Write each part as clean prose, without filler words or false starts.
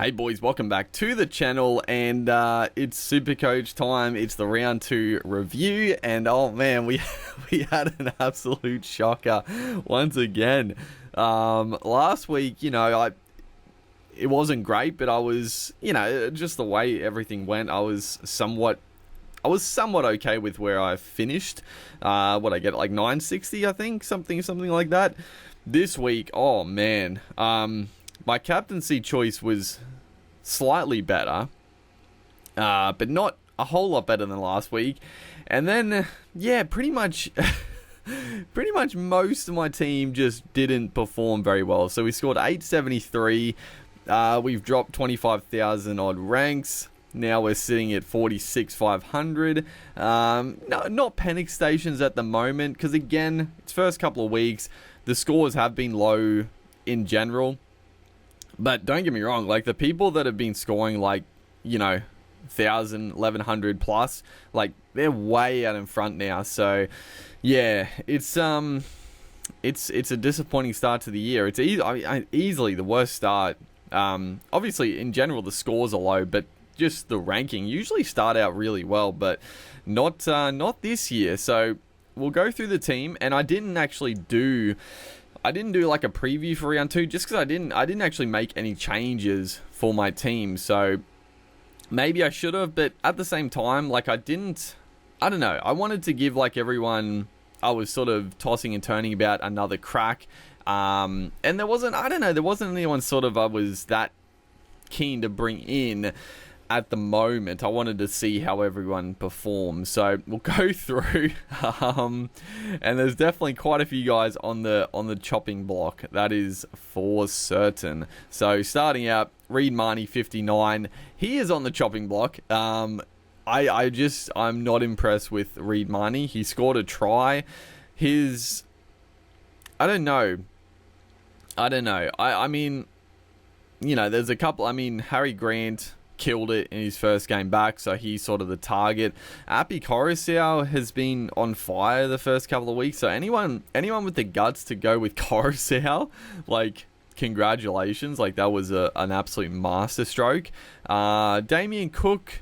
Hey boys, welcome back to the channel, and it's Supercoach time. It's the round 2 review, and oh man, we had an absolute shocker once again. Last week, it wasn't great, but I was, just the way everything went, I was somewhat okay with where I finished. What I get, like 960, I think, something like that. This week, oh man, my captaincy choice was slightly better, but not a whole lot better than last week. And then, pretty much most of my team just didn't perform very well. So we scored 873. We've dropped 25,000 odd ranks. Now we're sitting at 46,500. No, not panic stations at the moment, because again, it's first couple of weeks. The scores have been low in general. But don't get me wrong, like the people that have been scoring 1,000, 1,100 plus, like they're way out in front now. So yeah, it's a disappointing start to the year. It's easily the worst start. Obviously in general the scores are low, but just the ranking usually start out really well, but not this year. So we'll go through the team, and I didn't do like a preview for round 2 just because I didn't actually make any changes for my team. So maybe I should have, but at the same time, like I don't know. I wanted to give like everyone I was sort of tossing and turning about another crack. And there wasn't anyone sort of I was that keen to bring in at the moment. I wanted to see how everyone performs, so we'll go through. And there's definitely quite a few guys on the chopping block, that is for certain. So starting out, Reed Marnie 59. He is on the chopping block. I'm not impressed with Reed Marnie. He scored a try. I don't know. I mean, there's a couple. I mean, Harry Grant killed it in his first game back, so he's sort of the target. Api Coruscant has been on fire the first couple of weeks, so anyone with the guts to go with Coruscant, like, congratulations, like that was an absolute masterstroke. Damien Cook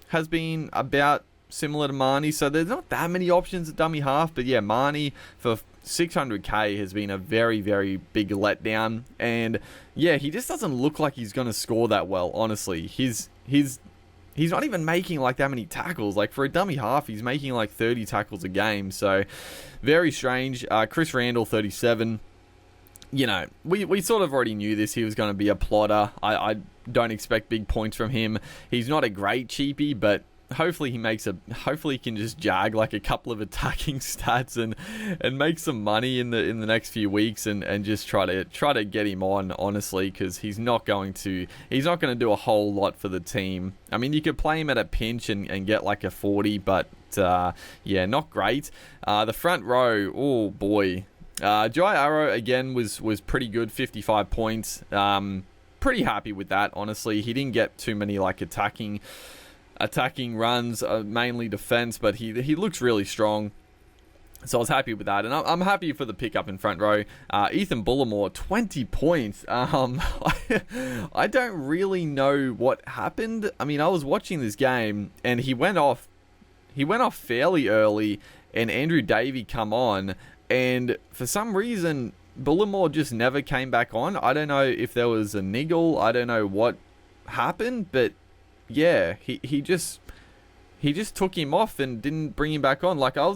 has been about similar to Marnie, so there's not that many options at dummy half, but yeah, Marnie for 600k has been a very, very big letdown, and yeah, he just doesn't look like he's going to score that well, honestly. He's not even making like that many tackles. Like for a dummy half, he's making like 30 tackles a game, so very strange. Chris Randall 37. We sort of already knew this. He was going to be a plotter. I don't expect big points from him. He's not a great cheapie, but hopefully he can just jag like a couple of attacking stats and make some money in the next few weeks and just try to get him on, honestly, because he's not going to do a whole lot for the team. I mean, you could play him at a pinch and get like a 40, but yeah, not great. The front row, oh boy. Jai Arrow again was pretty good, 55 points. Pretty happy with that, honestly. He didn't get too many like attacking runs, mainly defense, but he looks really strong, so I was happy with that, and I'm happy for the pickup in front row. Ethan Bullimore, 20 points. I don't really know what happened. I mean, I was watching this game and he went off fairly early, and Andrew Davey come on, and for some reason Bullimore just never came back on. I don't know if there was a niggle, I don't know what happened, but yeah, he just took him off and didn't bring him back on. Like I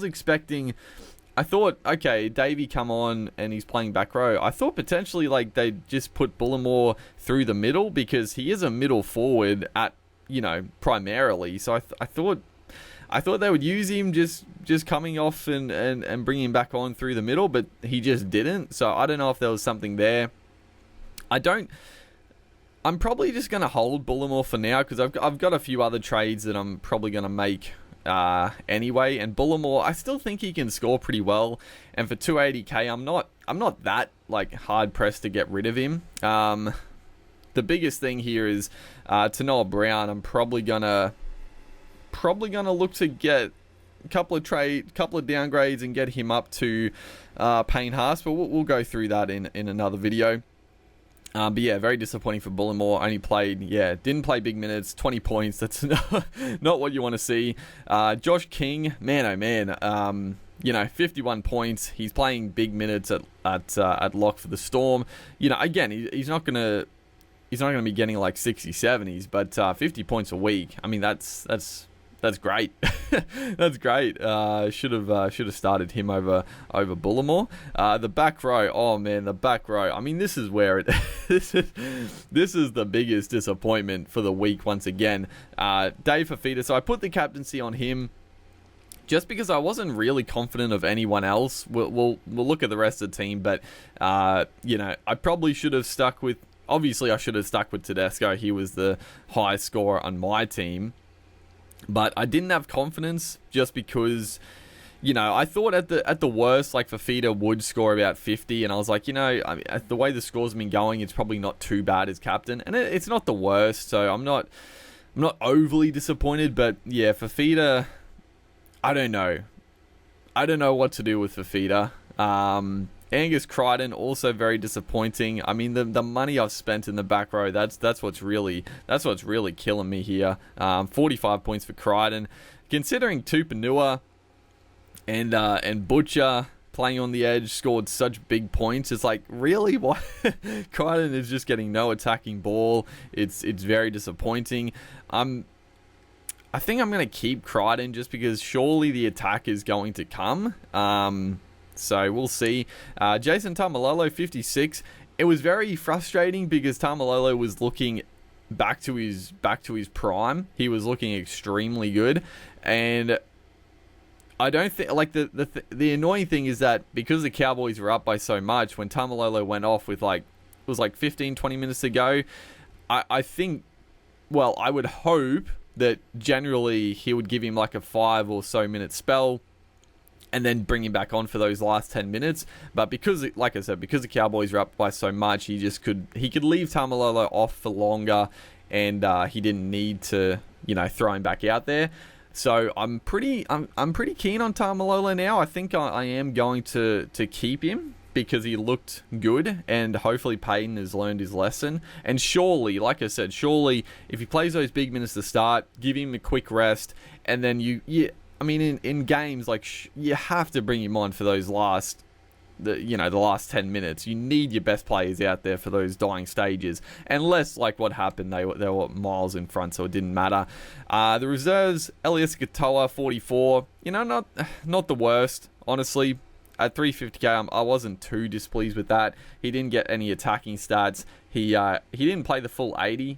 thought, okay, Davey come on and he's playing back row. I thought potentially like they just put Bullimore through the middle, because he is a middle forward at, primarily. So I thought they would use him just coming off and bring him back on through the middle, but he just didn't. So I don't know if there was something there. I'm probably just going to hold Bullimore for now, because I've got a few other trades that I'm probably going to make anyway. And Bullimore, I still think he can score pretty well. And for 280k, I'm not that like hard pressed to get rid of him. The biggest thing here is to Noah Brown. I'm probably gonna look to get a couple of downgrades and get him up to Payne Haas, but we'll go through that in another video. But yeah, very disappointing for Bullimore. Only played, didn't play big minutes, 20 points. That's not what you want to see. Josh King, man, oh man. 51 points. He's playing big minutes at lock for the Storm. Again, he's not gonna be getting like 60s, 70s, but 50 points a week. I mean, that's great. That's great. Should have started him over Bullimore. The back row. Oh man, the back row. I mean, this is where this is the biggest disappointment for the week once again. Dave Fafita. So I put the captaincy on him just because I wasn't really confident of anyone else. We'll look at the rest of the team, but I probably should have stuck with. Obviously, I should have stuck with Tedesco. He was the highest scorer on my team. But I didn't have confidence just because, I thought at the worst, like Fafita would score about 50, and I was like, the way the scores have been going, it's probably not too bad as captain, and it's not the worst, so I'm not overly disappointed. But yeah, Fafita, I don't know what to do with Fafita. Angus Crichton, also very disappointing. I mean, the money I've spent in the back row, that's what's really killing me here. 45 points for Crichton. Considering Tupanua and Butcher playing on the edge scored such big points, it's like, really? Why? Crichton is just getting no attacking ball. It's very disappointing. I think I'm going to keep Crichton just because surely the attack is going to come. So we'll see. Jason Tamalolo, 56. It was very frustrating because Tamalolo was looking back to his prime. He was looking extremely good, and I don't think the annoying thing is that because the Cowboys were up by so much when Tamalolo went off with it was 15, 20 minutes to go. I think, well, I would hope that generally he would give him like a 5 or so minute spell and then bring him back on for those last 10 minutes. But because, like I said, because the Cowboys were up by so much, he could leave Tamalolo off for longer, and he didn't need to, throw him back out there. So I'm pretty keen on Tamalolo now. I think I am going to keep him because he looked good, and hopefully Payton has learned his lesson. And surely, like I said, if he plays those big minutes to start, give him a quick rest, and then in games, you have to bring him on for those last 10 minutes. You need your best players out there for those dying stages. Unless, like what happened, they were miles in front, so it didn't matter. The reserves, Elias Katoa, 44. Not the worst, honestly. At 350k, I wasn't too displeased with that. He didn't get any attacking stats. He didn't play the full 80.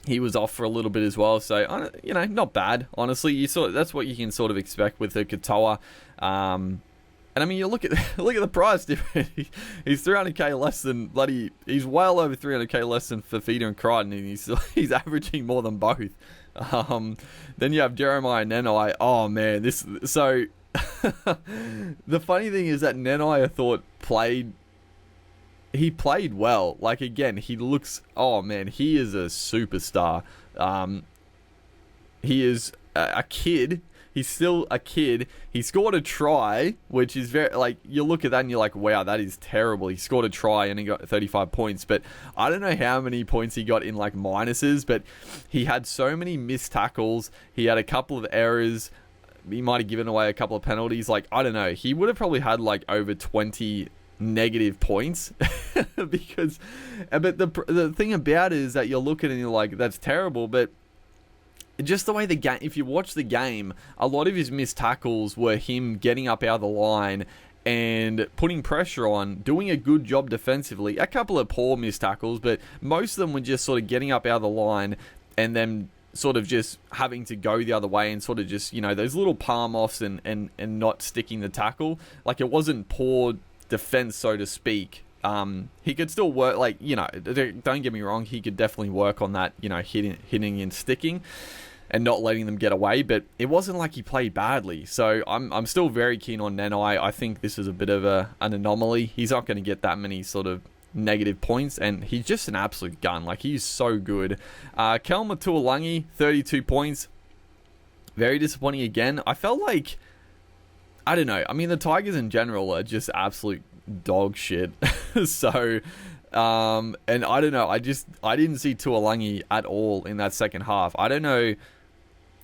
He was off for a little bit as well, so not bad. Honestly, that's what you can sort of expect with the Katoa. And I mean, you look at the price difference. He's 300k less than bloody. He's well over 300k less than Fafita and Crichton, and he's averaging more than both. Then you have Jeremiah Nenai. Oh man, the funny thing is that Nenai, I thought, played well. Like, again, he looks... Oh, man, he is a superstar. He is a kid. He's still a kid. He scored a try, which is very... you look at that and you're like, wow, that is terrible. He scored a try and he got 35 points. But I don't know how many points he got in, minuses, but he had so many missed tackles. He had a couple of errors. He might have given away a couple of penalties. I don't know. He would have probably had, over 20... negative points but the thing about it is that you're looking and you're like, that's terrible, but just the way the game, if you watch the game, a lot of his missed tackles were him getting up out of the line and putting pressure on, doing a good job defensively. A couple of poor missed tackles, but most of them were just sort of getting up out of the line and then sort of just having to go the other way and sort of just, those little palm offs and not sticking the tackle. It wasn't poor defense, so to speak. He could still work, don't get me wrong, he could definitely work on that, hitting and sticking and not letting them get away, but it wasn't like he played badly. So I'm still very keen on Nenai. I think this is a bit of an anomaly. He's not going to get that many sort of negative points, and he's just an absolute gun. He's so good. Kelma Tuolangi, 32 points. Very disappointing again. I felt like, I don't know. I mean, the Tigers in general are just absolute dog shit. So, And I don't know. I didn't see Tuolangi at all in that second half. I don't know.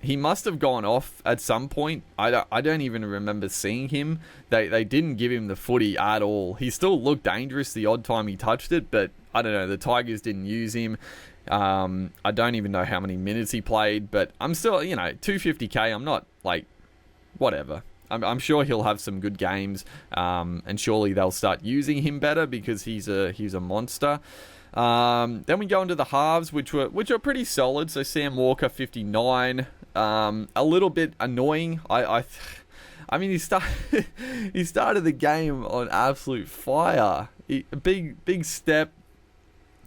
He must have gone off at some point. I don't even remember seeing him. They didn't give him the footy at all. He still looked dangerous the odd time he touched it, but I don't know. The Tigers didn't use him. I don't even know how many minutes he played, but I'm still, 250k. I'm not like, whatever. I'm sure he'll have some good games, and surely they'll start using him better because he's a monster. Then we go into the halves, which are pretty solid. So Sam Walker 59, a little bit annoying. I mean he started the game on absolute fire. Big step,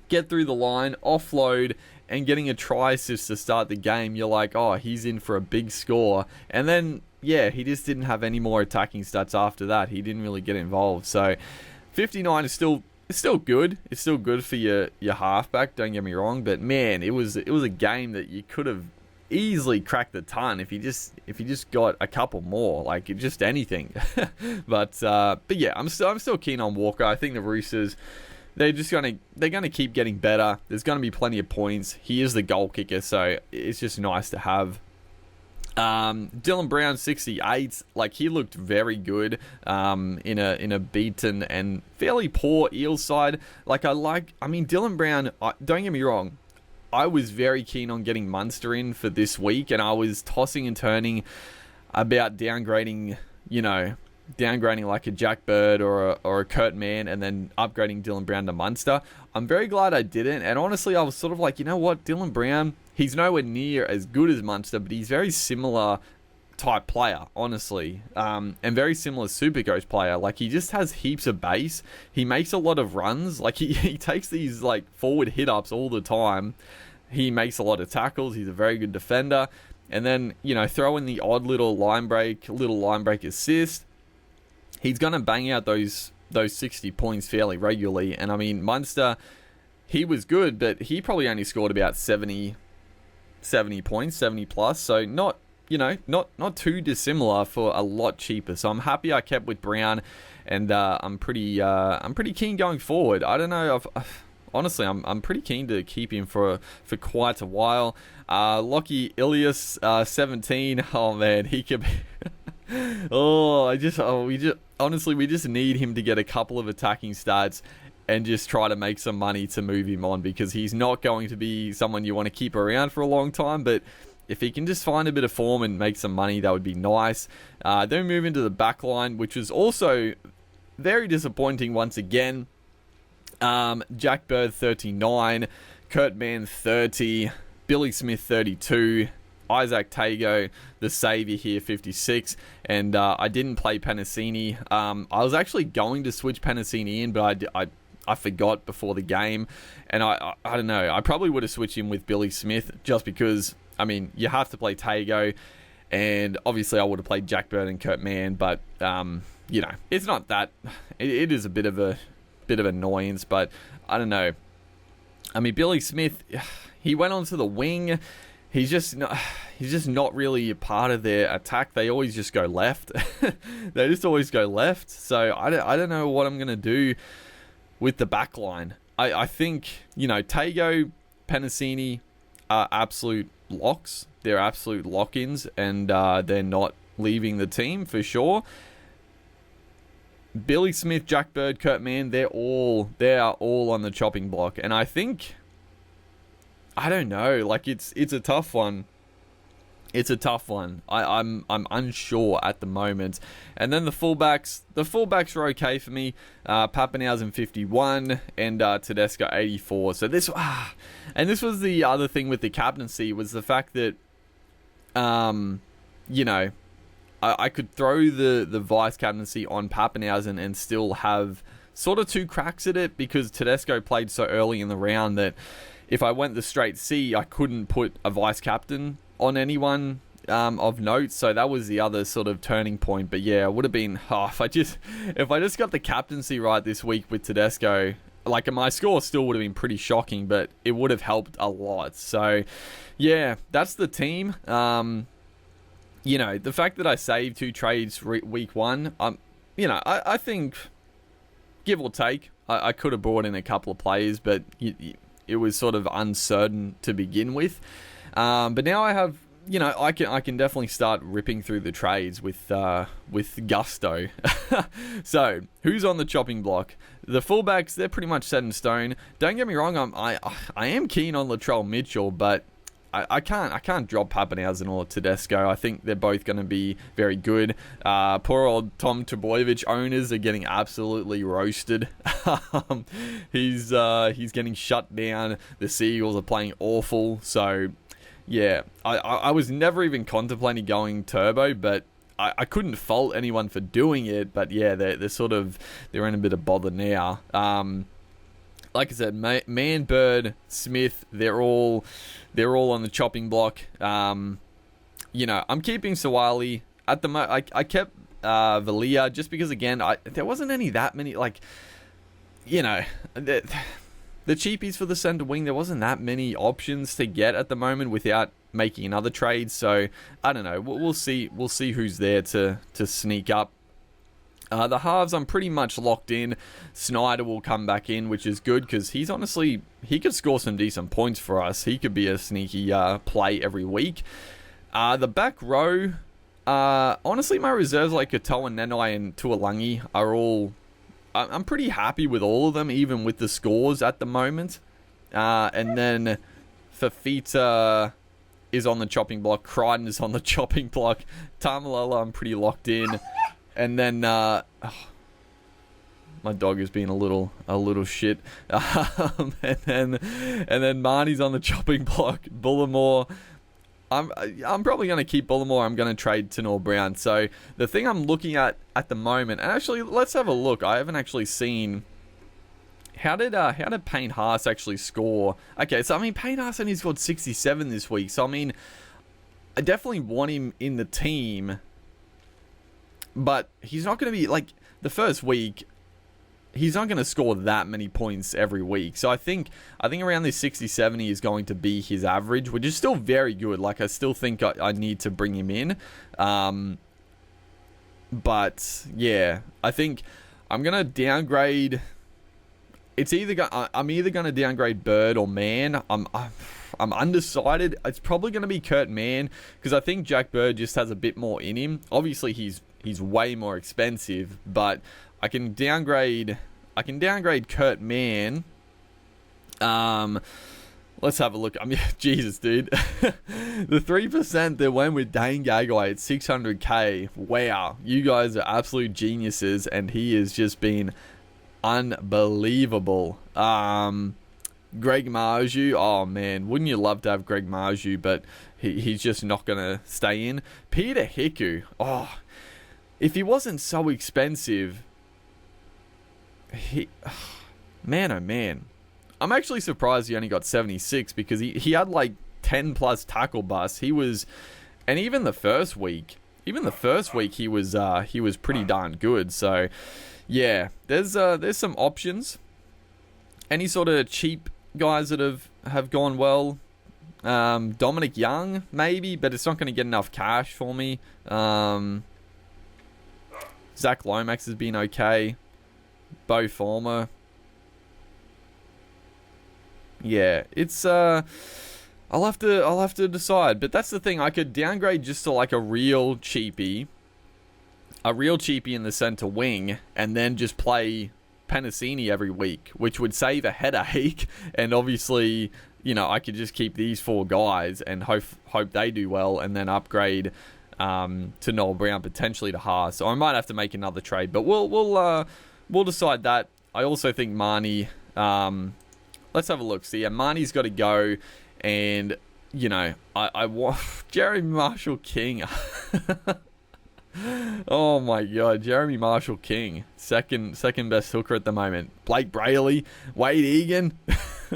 get through the line, offload, and getting a try assist to start the game. You're like, oh, he's in for a big score, and then. Yeah, he just didn't have any more attacking stats after that. He didn't really get involved. So 59 is still good. It's still good for your halfback, don't get me wrong, but man, it was a game that you could have easily cracked the ton if you just got a couple more, like just anything. but yeah, I'm still keen on Walker. I think the Roosters, they're gonna keep getting better. There's gonna be plenty of points. He is the goal kicker, so it's just nice to have. Dylan Brown 68, like he looked very good in a beaten and fairly poor Eels side. Dylan Brown, don't get me wrong, I was very keen on getting Munster in for this week, and I was tossing and turning about downgrading like a Jack Bird or a Kurt Mann and then upgrading Dylan Brown to Munster. I'm very glad I didn't, and honestly I was sort of like, you know what, Dylan Brown, he's nowhere near as good as Munster, but he's very similar type player, honestly, and very similar Supercoach player. Like, he just has heaps of base. He makes a lot of runs. Like, he takes these like forward hit-ups all the time. He makes a lot of tackles. He's a very good defender. And then, throw in the odd little line break assist. He's going to bang out those 60 points fairly regularly. And I mean, Munster, he was good, but he probably only scored about 70 points, 70 plus. So not too dissimilar for a lot cheaper. So I'm happy I kept with Brown, and I'm pretty keen going forward. I don't know. Honestly, I'm pretty keen to keep him for quite a while. Lockie Ilias 17. Oh man, he could be. We just need him to get a couple of attacking stats and just try to make some money to move him on, because he's not going to be someone you want to keep around for a long time, but if he can just find a bit of form and make some money, that would be nice. Then we move into the back line, which was also very disappointing once again. Jack Bird 39, Kurt Mann 30, Billy Smith 32, Isaac Tago, the saviour here, 56, and I didn't play Penasini. I was actually going to switch Penasini in, but I forgot before the game, and I don't know, I probably would have switched him with Billy Smith, just because, I mean, you have to play Tago, and obviously I would have played Jack Bird and Kurt Mann, but it's not that, it is a bit of annoyance, but I don't know. I mean, Billy Smith, he went onto the wing. He's just not really a part of their attack. They always just go left. They just always go left. So I don't know what I'm going to do with the back line. I think, Tago, Penasini are absolute locks. They're absolute lock-ins, and they're not leaving the team for sure. Billy Smith, Jack Bird, Kurt Mann, they are all on the chopping block. And I think, I don't know, like it's a tough one. It's a tough one. I'm unsure at the moment. And then the fullbacks are okay for me. Pappenhausen 51 and Tedesco 84. So this was the other thing with the captaincy, was the fact that I could throw the vice captaincy on Pappenhausen and still have sort of two cracks at it, because Tedesco played so early in the round that if I went the straight C, I couldn't put a vice captain on anyone of note. So that was the other sort of turning point. But yeah, it would have been, if I just got the captaincy right this week with Tedesco, like, my score still would have been pretty shocking, but it would have helped a lot. So yeah, that's the team. The fact that I saved two trades week one, I think, give or take, I could have brought in a couple of players, but it was sort of uncertain to begin with. But now I have, I can definitely start ripping through the trades with gusto. So, who's on the chopping block? The fullbacks, they're pretty much set in stone. Don't get me wrong, I am keen on Latrell Mitchell, but I can't drop Pappenhausen or Tedesco. I think they're both going to be very good. Poor old Tom Trbojevic owners are getting absolutely roasted. He's getting shut down. The Seagulls are playing awful. So, yeah, I was never even contemplating going turbo, but I couldn't fault anyone for doing it. But yeah, they're in a bit of bother now. Like I said, Man, Bird, Smith, they're all on the chopping block. I'm keeping Sawali at the moment. I kept Valia just because, again, there wasn't that many, the cheapies for the centre wing. There wasn't that many options to get at the moment without making another trade. So I don't know. We'll see. We'll see who's there to sneak up. The halves, I'm pretty much locked in. Snyder will come back in, which is good because he could score some decent points for us. He could be a sneaky play every week. The back row, honestly, my reserves like Katoa, Nenai, and Tuolangi are all... I'm pretty happy with all of them, even with the scores at the moment. And then Fafita is on the chopping block. Crichton is on the chopping block. Tamalolo, I'm pretty locked in. And then, my dog is being a little shit. And then Marnie's on the chopping block. Bullimore, I'm probably going to keep Bullimore. I'm going to trade Nrl Brown. So the thing I'm looking at the moment, and actually let's have a look. I haven't actually seen. How did Payne Haas actually score? Okay, so I mean Payne Haas only scored 67 this week. So I mean, I definitely want him in the team. But he's not going to be, the first week, he's not going to score that many points every week. So I think around this 60-70 is going to be his average, which is still very good. I still think I need to bring him in. But, yeah, I think I'm going to downgrade... I'm either going to downgrade Bird or Man. I'm undecided. It's probably going to be Kurt Mann, because I think Jack Bird just has a bit more in him. Obviously, he's way more expensive, but I can downgrade Kurt Mann. Let's have a look. I mean, Jesus, dude. The 3% that went with Dane Gagai at 600k. Wow, you guys are absolute geniuses, and he has just been unbelievable. Greg Marju, oh man, wouldn't you love to have Greg Marju, but he's just not going to stay in. Peter Hiku, oh, if he wasn't so expensive, man, oh man. I'm actually surprised he only got 76 because he had 10 plus tackle busts. And even the first week he was pretty darn good. So yeah, there's some options. Any sort of cheap guys that have gone well. Dominic Young, maybe, but it's not going to get enough cash for me. Zach Lomax has been okay. Bo Former. Yeah, it's I'll have to decide, but that's the thing. I could downgrade just to a real cheapie in the center wing, and then just play Penasini every week, which would save a headache. And obviously, I could just keep these four guys and hope they do well, and then upgrade to Nrl Brown, potentially to Haas. So I might have to make another trade, but we'll decide that. I also think Marnie. Let's have a look. So yeah, Marnie's got to go, and I want Jeremy Marshall King. Oh my god, Jeremy Marshall King, second best hooker at the moment. Blake Brayley, Wade Egan.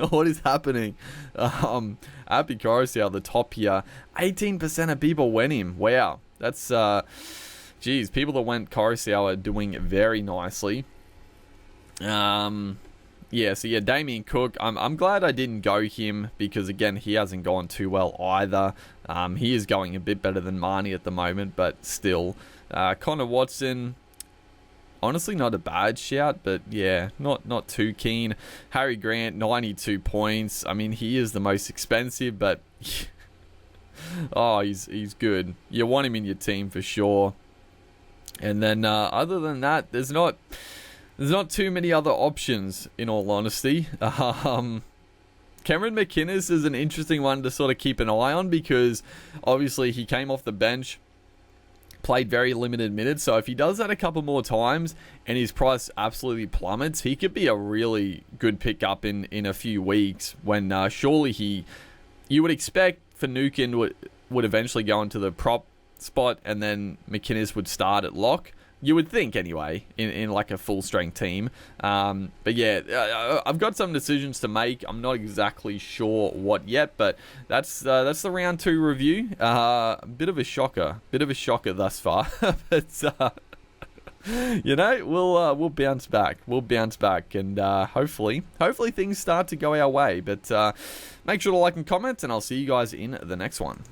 What is happening? Happy Coruscant, the top here. 18% of people went him. Wow, that's geez, people that went Coruscant are doing very nicely. Yeah, so yeah, Damien Cook, I'm glad I didn't go him, because again, he hasn't gone too well either. He is going a bit better than Marnie at the moment, but still. Connor Watson, honestly not a bad shout, but yeah, not too keen. Harry Grant, 92 points. I mean, he is the most expensive, but oh, he's good. You want him in your team for sure. And then other than that, there's not too many other options, in all honesty. Cameron McInnes is an interesting one to sort of keep an eye on, because obviously he came off the bench, played very limited minutes. So if he does that a couple more times and his price absolutely plummets, he could be a really good pickup in a few weeks, when surely you would expect Finucane would eventually go into the prop spot, and then McInnes would start at lock. You would think, anyway, in like a full-strength team. But yeah, I've got some decisions to make. I'm not exactly sure what yet, but that's the round 2 review. Bit of a shocker thus far. But we'll bounce back. And hopefully things start to go our way. But make sure to like and comment, and I'll see you guys in the next one.